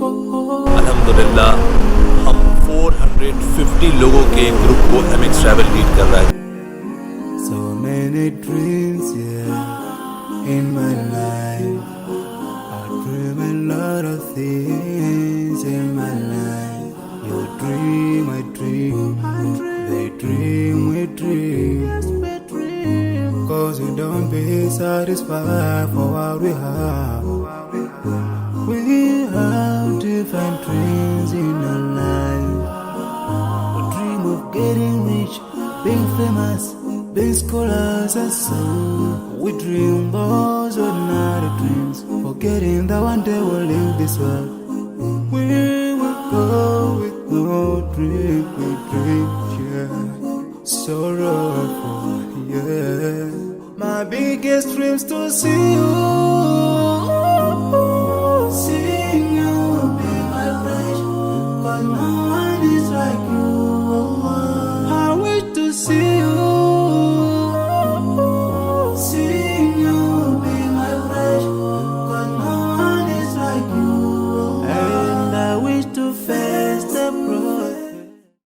अल्हम्दुलिल्लाह हम 450 लोगों के ग्रुप को एमिक्स ट्रैवल लीड कर रहा है. So many dreams, yeah, in my life. I dream a lot of things in my life. You dream, I dream. They dream, we dream. Cause we don't be satisfied for what we have. We have different dreams in our life. We dream of getting rich, being famous, being scholars and so. We dream those ordinary dreams, forgetting that one day we'll leave this world. We will go with no dream, we dream, yeah. Sorrowful, yeah. My biggest dream's to see you